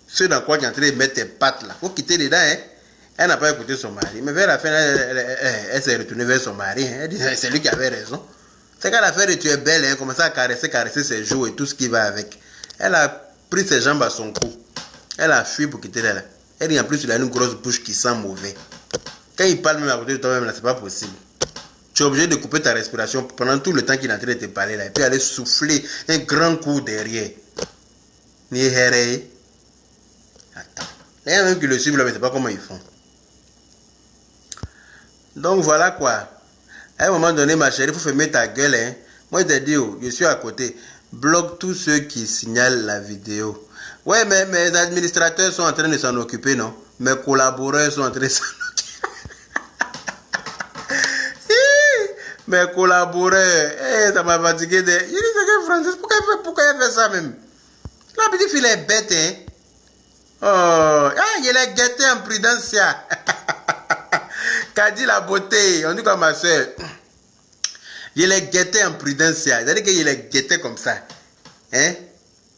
ce dans quoi tu es en train de mettre tes pattes là, faut quitter dedans, hein. Elle n'a pas écouté son mari. Mais vers la fin, elle s'est retournée vers son mari. Hein. Elle dit c'est lui qui avait raison. C'est qu'à la fin, tu es belle, hein, commencer à caresser ses joues et tout ce qui va avec. Elle a pris ses jambes à son cou. Elle a fui pour quitter là. Elle dit en plus, il a une grosse bouche qui sent mauvais. Quand il parle même à côté de toi-même, là, c'est pas possible. Tu es obligé de couper ta respiration pendant tout le temps qu'il est en train de te parler là. Et puis aller souffler un grand coup derrière. Ni heré. Attends. Il y a même qui le suivent là, mais c'est pas comment ils font. Donc voilà quoi. À un moment donné, ma chérie, il faut fermer ta gueule. Hein. Moi, je te dis, je suis à côté. Bloque tous ceux qui signalent la vidéo. Ouais, mais mes administrateurs sont en train de s'en occuper, non? Mes collaborateurs sont en train de s'en occuper. Mes collaborateurs, ça m'a fatigué. Je dis, c'est que Francis, pourquoi elle fait ça même? La petite fille est bête, hein? Oh, il est guetté en prudence. Qu'a dit la beauté, on dit comme ma soeur. Je l'ai guetté en prudence. C'est-à-dire que je l'ai guetté comme ça. Hein?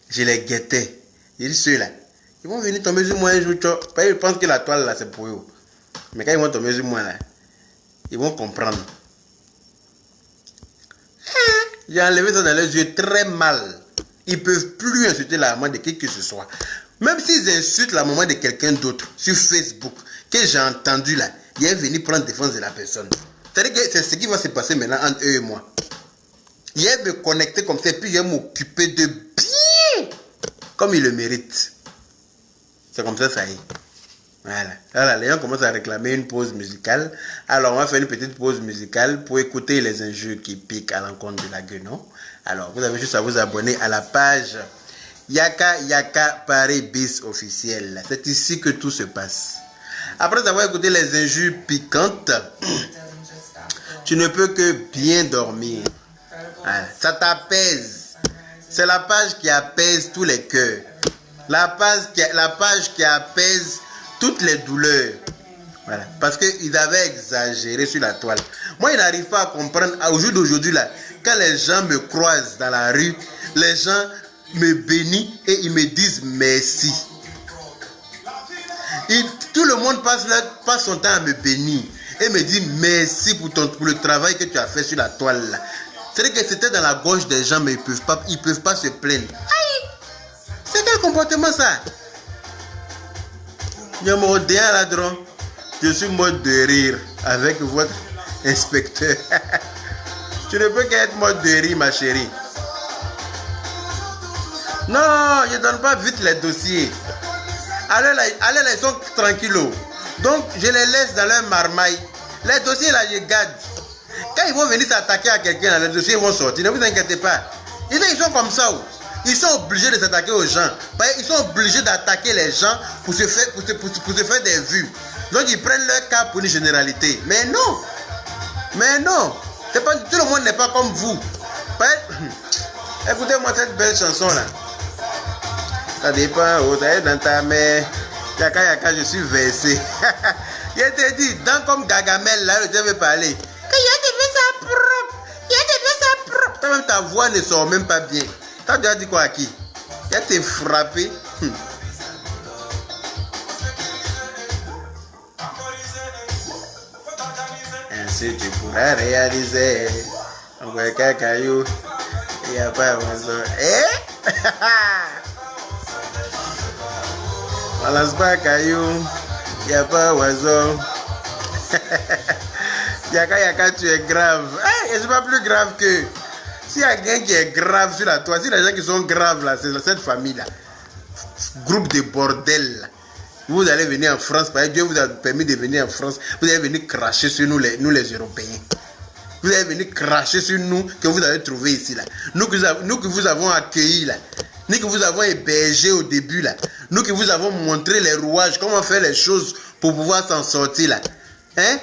Je l'ai guetté. Il dit ceux-là. Ils vont venir tomber sur moi un jour. Ils pensent que la toile là c'est pour eux. Mais quand ils vont tomber sur moi là, ils vont comprendre. J'ai enlevé ça dans les yeux très mal. Ils ne peuvent plus insulter la maman de qui que ce soit. Même s'ils insultent la maman de quelqu'un d'autre sur Facebook, que j'ai entendu là, il est venu prendre défense de la personne. C'est-à-dire que c'est ce qui va se passer maintenant entre eux et moi. Il est me connecter comme ça, et puis il va m'occuper de bien, comme il le mérite. C'est comme ça, ça y est. Voilà. Alors, les gens commencent à réclamer une pause musicale. Alors, on va faire une petite pause musicale pour écouter les injures qui piquent à l'encontre de la guenon. Alors, vous avez juste à vous abonner à la page Yaka Yaka Paris Bis officiel. C'est ici que tout se passe. Après avoir écouté les injures piquantes, tu ne peux que bien dormir. Voilà. Ça t'apaise. C'est la page qui apaise tous les cœurs. La page qui apaise toutes les douleurs. Voilà. Parce qu'ils avaient exagéré sur la toile. Moi, je n'arrive pas à comprendre, au jour d'aujourd'hui, là, quand les gens me croisent dans la rue, les gens me bénissent et ils me disent merci. Tout le monde passe son temps à me bénir et me dit merci pour le travail que tu as fait sur la toile là. C'est-à-dire que c'était dans la gauche des gens, mais ils peuvent pas se plaindre. Aïe! C'est quel comportement ça? Je suis mort de rire avec votre inspecteur. Tu ne peux qu'être mort de rire, ma chérie. Non, je ne donne pas vite les dossiers. Allez là, ils sont tranquillos. Donc, je les laisse dans leur marmaille. Les dossiers, là, je garde. Quand ils vont venir s'attaquer à quelqu'un, les dossiers vont sortir. Ne vous inquiétez pas. Ils sont comme ça. Ils sont obligés de s'attaquer aux gens. Ils sont obligés d'attaquer les gens pour se faire des vues. Donc, ils prennent leur cas pour une généralité. Mais non. Mais non. Pas, tout le monde n'est pas comme vous. Écoutez-moi cette belle chanson-là. Ça dépend, dans ta main. Yaka yaka, je suis versé. Je te dis, dans comme Gagamel, là, je vais parler. Que je te fais ça propre. Je te fais ça propre. Toi-même, ta voix ne sort même pas bien. T'as déjà dit quoi à qui? Je t'ai frappé. Ainsi, tu pourras réaliser. On voit qu'un caillou. Il n'y a pas besoin. Eh? On lance pas un caillou, il n'y a pas oiseau. Yaka, tu es grave. Hey, je ne suis pas plus grave que. S'il y a quelqu'un qui est grave sur la toile, si les gens qui sont graves là, c'est cette famille-là. Groupe de bordel là. Vous allez venir en France, parce que Dieu vous a permis de venir en France. Vous allez venir cracher sur nous les Européens. Vous allez venir cracher sur nous que vous avez trouvé ici là. Nous que vous avons accueillis là. Nous que vous avons hébergé au début là. Nous qui vous avons montré les rouages, comment faire les choses pour pouvoir s'en sortir là. Hein?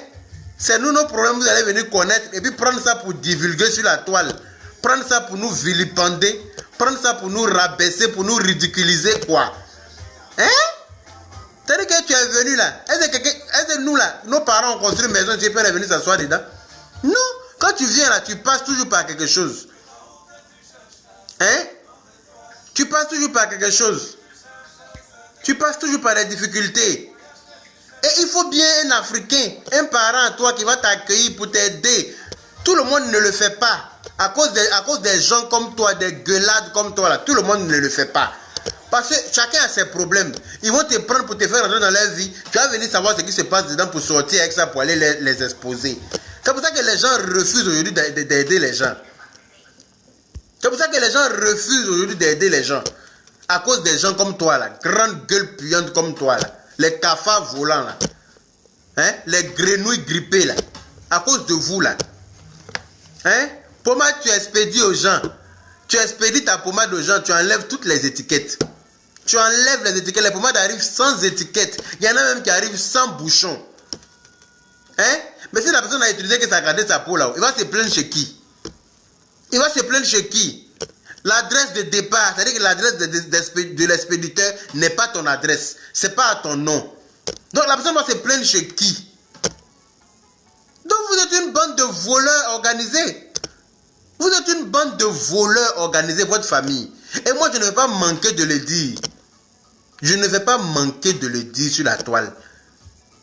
C'est nous nos problèmes, vous allez venir connaître et puis prendre ça pour divulguer sur la toile. Prendre ça pour nous vilipender. Prendre ça pour nous rabaisser, pour nous ridiculiser quoi. Hein? C'est-à-dire que tu es venu là. Est-ce que nous là, nos parents ont construit une maison, tu peux venir s'asseoir dedans? Non. Quand tu viens là, tu passes toujours par quelque chose. Hein? Tu passes toujours par quelque chose. Tu passes toujours par des difficultés. Et il faut bien un Africain, un parent à toi qui va t'accueillir pour t'aider. Tout le monde ne le fait pas. À cause des gens comme toi, des gueulades comme toi, là, tout le monde ne le fait pas. Parce que chacun a ses problèmes. Ils vont te prendre pour te faire rentrer dans leur vie. Tu vas venir savoir ce qui se passe dedans pour sortir avec ça, pour aller les exposer. C'est pour ça que les gens refusent aujourd'hui d'aider les gens. C'est pour ça que les gens refusent aujourd'hui d'aider les gens. À cause des gens comme toi, là. Grande gueule puante comme toi, là. Les cafards volants, là. Hein? Les grenouilles grippées, là. À cause de vous, là. Hein? Pommade, tu expédies aux gens. Tu expédies ta pommade aux gens. Tu enlèves toutes les étiquettes. Tu enlèves les étiquettes. Les pommades arrivent sans étiquette. Il y en a même qui arrivent sans bouchon. Hein? Mais si la personne a utilisé que ça a gardé sa peau, là, il va se plaindre chez qui? Il va se plaindre chez qui? L'adresse de départ, c'est-à-dire que l'adresse de l'expéditeur n'est pas ton adresse. C'est pas à ton nom. Donc la personne va se plaindre chez qui? Donc vous êtes une bande de voleurs organisés. Vous êtes une bande de voleurs organisés, votre famille. Et moi, je ne vais pas manquer de le dire. Je ne vais pas manquer de le dire sur la toile.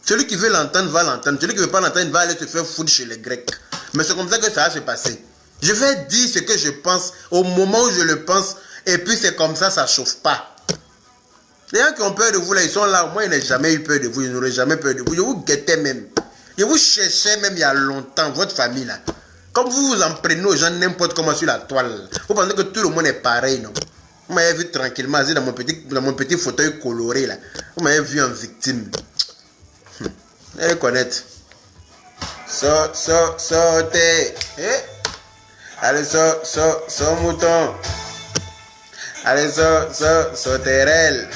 Celui qui veut l'entendre va l'entendre. Celui qui ne veut pas l'entendre va aller se faire foutre chez les Grecs. Mais c'est comme ça que ça va se passer. Je vais dire ce que je pense au moment où je le pense. Et puis c'est comme ça, ça ne chauffe pas. Les gens qui ont peur de vous, là, ils sont là. Moi, ils n'ont jamais eu peur de vous. Ils n'auraient jamais peur de vous. Je vous guettais même. Je vous cherchais même il y a longtemps, votre famille là. Comme vous vous en prenez aux gens n'importe comment sur la toile. Vous pensez que tout le monde est pareil, non? Vous m'avez vu tranquillement assis dans mon petit fauteuil coloré là. Vous m'avez vu en victime. Vous allez connaître. Sortez. Eh? Allez, sort mouton. Allez, sauterelle.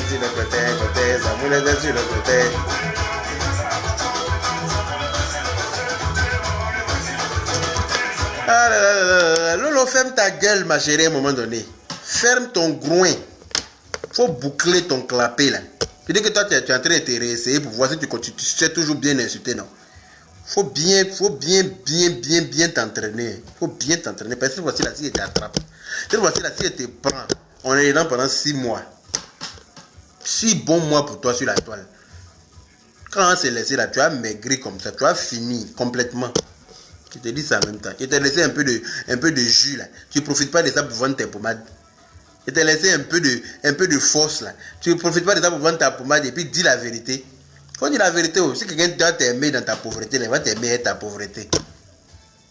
Sur le côté, ça moule sur le côté. Ah là là là là. Lolo, ferme ta gueule, ma chérie, à un moment donné. Ferme ton groin. Faut boucler ton clapet là. Tu dis que toi, tu es en train de te réessayer pour voir si tu continues. Tu sais toujours bien insulter, non? Faut bien t'entraîner. Faut bien t'entraîner. Parce que cette fois-ci, la si elle t'attrape. Cette fois-ci, la si elle te prend. On est dedans pendant 6 mois. 6 bons mois pour toi sur la toile. Quand on s'est laissé là, tu as maigri comme ça. Tu as fini complètement. Je te dis ça en même temps. Je t'ai laissé un peu de jus là. Tu ne profites pas de ça pour vendre tes pommades. Je t'ai laissé un peu de force là. Tu ne profites pas de ça pour vendre ta pommade et puis dis la vérité. Faut dire la vérité. Si quelqu'un doit t'aimer dans ta pauvreté, il va t'aimer avec ta pauvreté.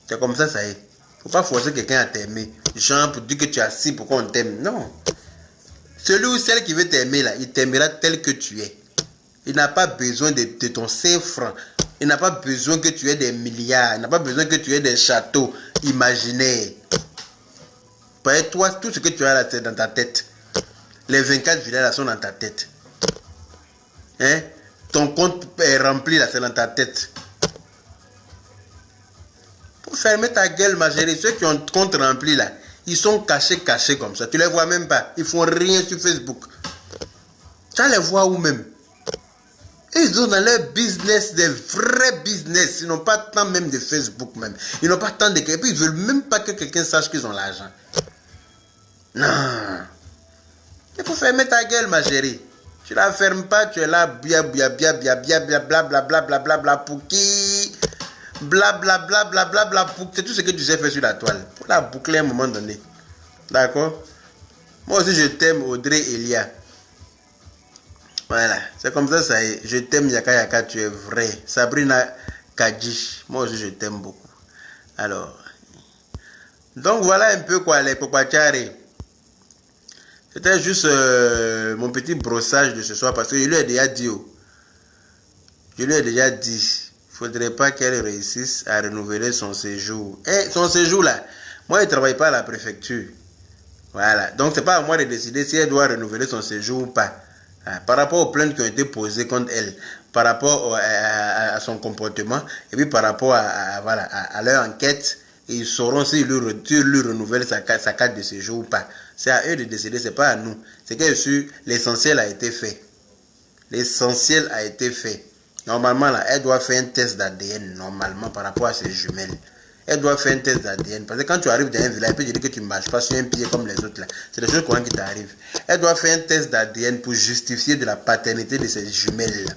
C'est comme ça y est. Faut pas forcer quelqu'un à t'aimer. Genre pour dire que tu es assis, pourquoi on t'aime. Non. Celui ou celle qui veut t'aimer là, il t'aimera tel que tu es. Il n'a pas besoin de ton 5 francs. Il n'a pas besoin que tu aies des milliards. Il n'a pas besoin que tu aies des châteaux imaginaires. Parce que toi, tout ce que tu as là, c'est dans ta tête. Les 24 villas là sont dans ta tête. Hein? Ton compte est rempli là, c'est dans ta tête. Pour fermer ta gueule, ma chérie, ceux qui ont le compte rempli là, ils sont cachés comme ça. Tu les vois même pas. Ils font rien sur Facebook. Tu les vois où même? Ils ont dans leur business, des vrais business. Ils n'ont pas tant même de Facebook même. Ils n'ont pas tant de... Et puis ils ne veulent même pas que quelqu'un sache qu'ils ont l'argent. Non. Il faut fermer ta gueule, ma chérie. Tu la fermes pas, tu es là, blablabla pour qui? Blablabla pour... C'est tout ce que tu sais faire sur la toile. Pour la boucler à un moment donné. D'accord? Moi aussi, je t'aime, Audrey Elia. Voilà, c'est comme ça y est. Je t'aime, Yaka Yaka, tu es vrai. Sabrina Kadjish, moi aussi je t'aime beaucoup. Alors, donc voilà un peu quoi, les Popachari. C'était juste mon petit brossage de ce soir parce que je lui ai déjà dit. Je lui ai déjà dit, il ne faudrait pas qu'elle réussisse à renouveler son séjour. Et son séjour là, moi je ne travaille pas à la préfecture. Voilà, donc c'est pas à moi de décider si elle doit renouveler son séjour ou pas. Par rapport aux plaintes qui ont été posées contre elle, par rapport à son comportement, et puis par rapport à leur enquête, ils sauront s'ils lui renouvellent sa carte de séjour ou pas. C'est à eux de décider, c'est pas à nous. C'est que l'essentiel a été fait. L'essentiel a été fait. Normalement, là, elle doit faire un test d'ADN, normalement, par rapport à ses jumelles. Elle doit faire un test d'ADN. Parce que quand tu arrives dans un village, elle peut dire que tu ne marches pas sur un pied comme les autres là. C'est des choses qui t'arrivent. Elle doit faire un test d'ADN pour justifier de la paternité de ses jumelles là.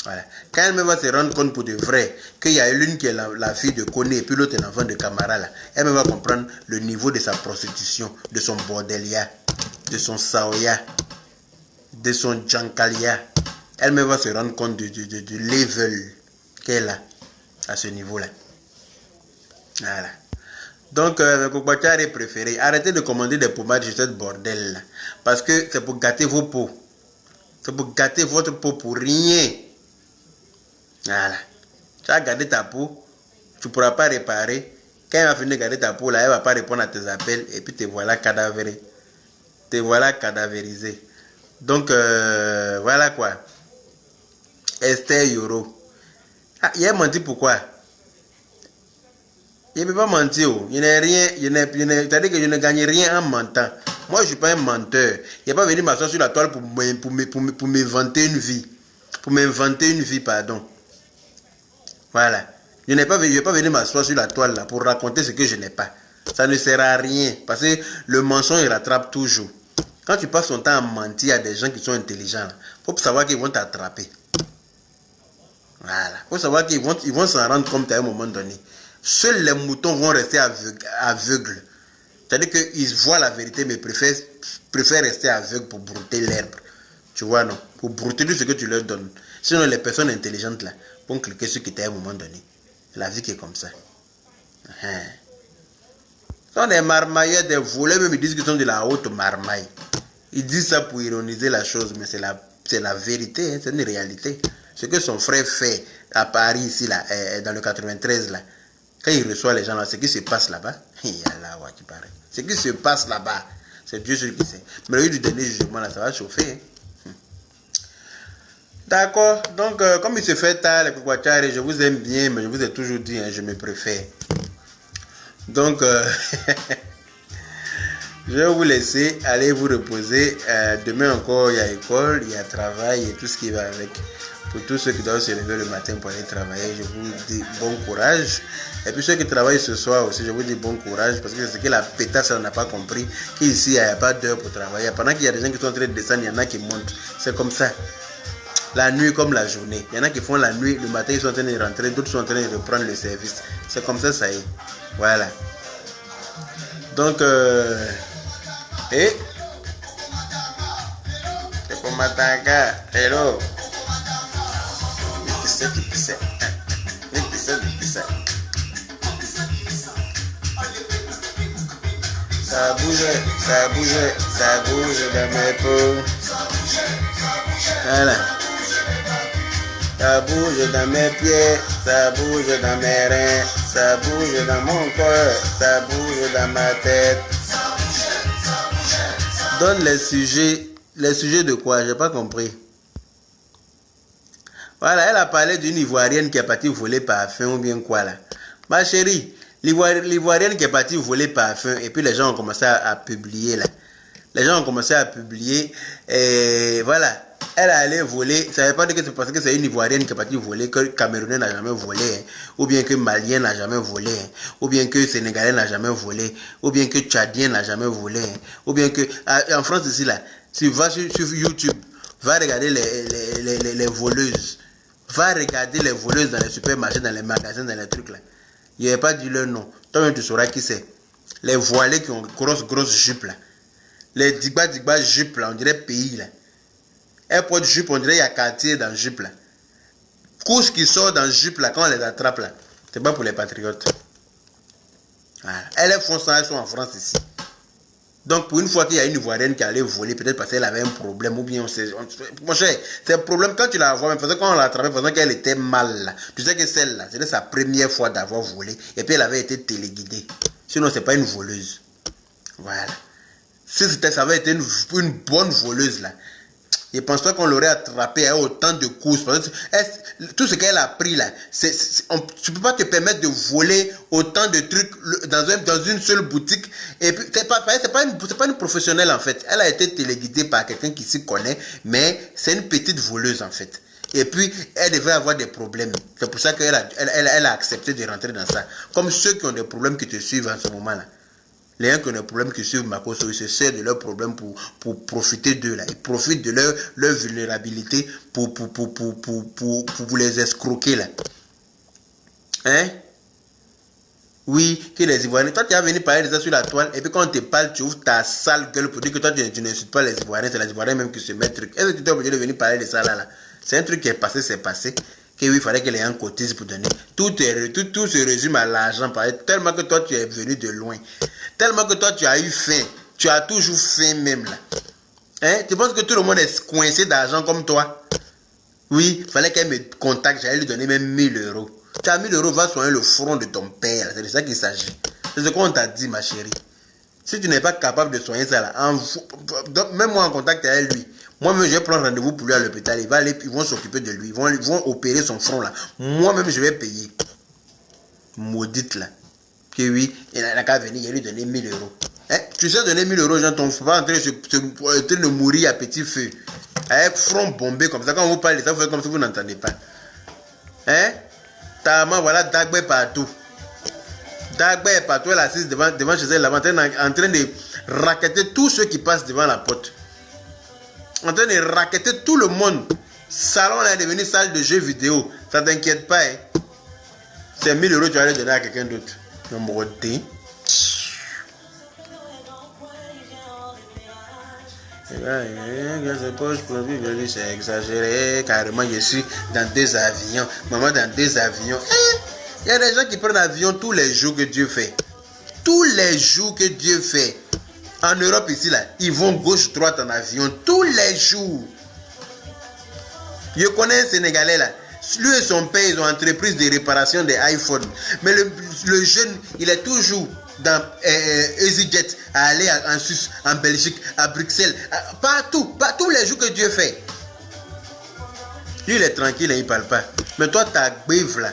Voilà. Quand elle va se rendre compte pour de vrai qu'il y a l'une qui est la fille de Kone et puis l'autre est l'enfant de Camara là, elle va comprendre le niveau de sa prostitution, de son bordelia, de son saoya, de son jankalia. Elle va se rendre compte du level qu'elle a à ce niveau là. Voilà. Donc, le Kokbachar est préféré. Arrêtez de commander des pommades sur cette bordel là. Parce que c'est pour gâter vos peaux. C'est pour gâter votre peau pour rien. Voilà. Tu as gardé ta peau. Tu ne pourras pas réparer. Quand elle va finir de garder ta peau là, elle ne va pas répondre à tes appels. Et puis te voilà cadavéré. Te voilà cadavérisé. Donc, voilà quoi. Esther Yoro. Ah, il a menti pourquoi? Il ne peut pas mentir. Il n'est rien. C'est-à-dire que je ne gagne rien en mentant. Moi, je ne suis pas un menteur. Il n'est pas venu m'asseoir sur la toile pour m'inventer une vie. Pour m'inventer une vie, pardon. Voilà. Je ne vais pas venir m'asseoir sur la toile là pour raconter ce que je n'ai pas. Ça ne sert à rien. Parce que le mensonge, il rattrape toujours. Quand tu passes ton temps à mentir à des gens qui sont intelligents, il faut savoir qu'ils vont t'attraper. Voilà. Il faut savoir qu'ils vont s'en rendre compte à un moment donné. Seuls les moutons vont rester aveugles. C'est-à-dire qu'ils voient la vérité, mais préfèrent rester aveugles pour brouter l'herbe. Tu vois, non? Pour brouter tout ce que tu leur donnes. Sinon, les personnes intelligentes, là, vont cliquer sur quitter à un moment donné. C'est la vie qui est comme ça. Ce sont des marmailleurs, des voleurs, même ils disent qu'ils sont de la haute marmaille. Ils disent ça pour ironiser la chose, mais c'est la vérité, hein, c'est une réalité. Ce que son frère fait à Paris, ici, là, dans le 93, là, quand il reçoit les gens là, ce qui se passe là-bas, ce qui se passe là-bas, c'est Dieu seul qui sait. Mais le jour du dernier jugement là, ça va chauffer. Hein. D'accord, donc comme il se fait tard, les Kokwachari, je vous aime bien, mais je vous ai toujours dit, hein, je me préfère. Donc, Je vais vous laisser, aller vous reposer. Demain encore, il y a école, il y a travail et tout ce qui va avec. Pour tous ceux qui doivent se lever le matin pour aller travailler, je vous dis bon courage. Et puis ceux qui travaillent ce soir aussi, je vous dis bon courage. Parce que c'est ce que la pétasse n'a pas compris. Qu'ici, il n'y a pas d'heure pour travailler. Pendant qu'il y a des gens qui sont en train de descendre, il y en a qui montent. C'est comme ça. La nuit comme la journée. Il y en a qui font la nuit, le matin ils sont en train de rentrer, d'autres sont en train de reprendre le service. C'est comme ça, ça y est. Voilà. Donc, c'est pour Matanga. Hello. Ça bouge, ça bouge, ça bouge dans mes peaux. Voilà. Ça bouge dans mes pieds, ça bouge dans mes reins, ça bouge dans mon corps, ça bouge dans ma tête. Donne les sujets de quoi? J'ai pas compris. Voilà, elle a parlé d'une Ivoirienne qui est partie voler parfum ou bien quoi là. Ma chérie, l'Ivoirienne qui est partie voler parfum et puis les gens ont commencé à publier là. Les gens ont commencé à publier et voilà. Elle a allé voler, ça ne veut pas dire que c'est parce que c'est une Ivoirienne qui est partie voler que le Camerounais n'a jamais volé, hein, ou bien que le Malien n'a jamais volé, hein, ou bien que le Sénégalais n'a jamais volé, ou bien que le Tchadien n'a jamais volé, hein, ou bien que... En France ici, là, tu vas sur YouTube, va regarder les voleuses, va regarder les voleuses dans les supermarchés, dans les magasins, dans les trucs là. Il n'y avait pas dit leur nom, toi-même tu sauras qui c'est. Les voilés qui ont grosse jupes là, les digba jupes là, on dirait pays là. Elle porte jupe, on dirait qu'il y a quartier dans jupe là. Couche qui sort dans jupe là, quand on les attrape là. C'est pas pour les patriotes. Voilà. Elles font ça, elles sont en France ici. Donc pour une fois qu'il y a une Ivoirienne qui allait voler, peut-être parce qu'elle avait un problème, ou bien on sait. Mon cher, c'est un problème quand tu la vois, mais quand on l'a attrapée, faisant qu'elle était mal là. Tu sais que celle-là, c'était sa première fois d'avoir volé, et puis elle avait été téléguidée. Sinon, c'est pas une voleuse. Voilà. Si ça avait été une bonne voleuse là. Je pense pas qu'on l'aurait attrapé à autant de courses. Tout ce qu'elle a pris là, tu ne peux pas te permettre de voler autant de trucs dans une seule boutique. Et puis, c'est pas une professionnelle en fait. Elle a été téléguidée par quelqu'un qui s'y connaît, mais c'est une petite voleuse en fait. Et puis, elle devait avoir des problèmes. C'est pour ça qu'elle a accepté de rentrer dans ça. Comme ceux qui ont des problèmes qui te suivent en ce moment-là. Les gens qui ont des problèmes qui suivent Makosso, ils se servent de leurs problèmes pour profiter d'eux là. Ils profitent de leur vulnérabilité pour vous les escroquer là. Hein? Oui, que les Ivoiriens. Toi, tu es venu parler de ça sur la toile, et puis quand on te parle, tu ouvres ta sale gueule pour dire que toi, tu n'insultes pas les Ivoiriens, c'est les Ivoiriens même qui se mettent truc. Est-ce que tu es obligé de venir parler de ça là? C'est un truc qui est passé, c'est passé. Que oui, il fallait que les gens cotisent pour donner. Tout se résume à l'argent. Tellement que toi, tu es venu de loin. Tellement que toi, tu as eu faim. Tu as toujours faim même là. Hein? Tu penses que tout le monde est coincé d'argent comme toi? Oui, il fallait qu'elle me contacte. J'allais lui donner même 1000 euros. Tu as 1000 euros, va soigner le front de ton père. C'est de ça qu'il s'agit. C'est ce qu'on t'a dit, ma chérie. Si tu n'es pas capable de soigner ça là, mets-moi en contact avec lui. Moi-même, je vais prendre rendez-vous pour lui à l'hôpital. Ils vont s'occuper de lui. Ils vont opérer son front là. Moi-même, je vais payer. Maudite là. Que oui, il n'a qu'à venir, il va lui donner 1000 euros. Hein? Tu sais donner 1000 euros, gens, ton frère est en train de mourir à petit feu. Avec front bombé comme ça. Quand on vous parle de ça, vous faites comme si vous n'entendez pas. Hein? Ta maman, voilà, Dagbe partout. Dagbe est partout, elle est assise devant chez elle, en train de racketter tous ceux qui passent devant la porte. En train de racketter tout le monde. Salon là est devenu salle de jeux vidéo. Ça t'inquiète pas. Hein? C'est 1000 euros, tu vas les donner à quelqu'un d'autre. Numéro 2. C'est exagéré. Carrément, je suis dans 2 avions. Maman, dans 2 avions. Il y a des gens qui prennent l'avion tous les jours que Dieu fait. Tous les jours que Dieu fait. En Europe ici, là, ils vont gauche-droite en avion tous les jours. Je connais un Sénégalais là. Lui et son père, ils ont entreprise de réparation des iPhones. Mais le jeune, il est toujours dans EasyJet, à aller en Suisse, en Belgique, à Bruxelles, partout, tous les jours que Dieu fait. Lui, il est tranquille et il ne parle pas. Mais toi, ta bave là.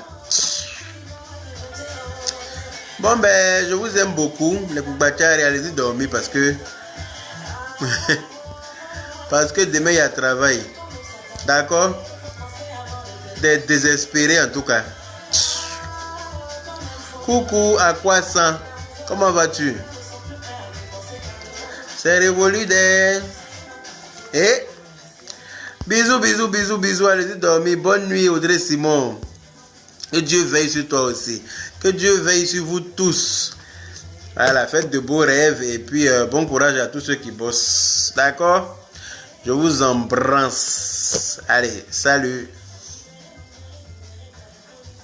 Bon, ben, je vous aime beaucoup. Les Koubachari, allez-y dormir parce que... parce que demain, il y a travail. D'accord? Des désespérés, en tout cas. Coucou, à quoi ça? Comment vas-tu? C'est révolu des... Et... Bisous, bisous, bisous, bisous. Allez-y dormir. Bonne nuit, Audrey Simon. Que Dieu veille sur toi aussi. Que Dieu veille sur vous tous. Voilà, faites de beaux rêves et puis bon courage à tous ceux qui bossent. D'accord? Je vous embrasse. Allez, salut.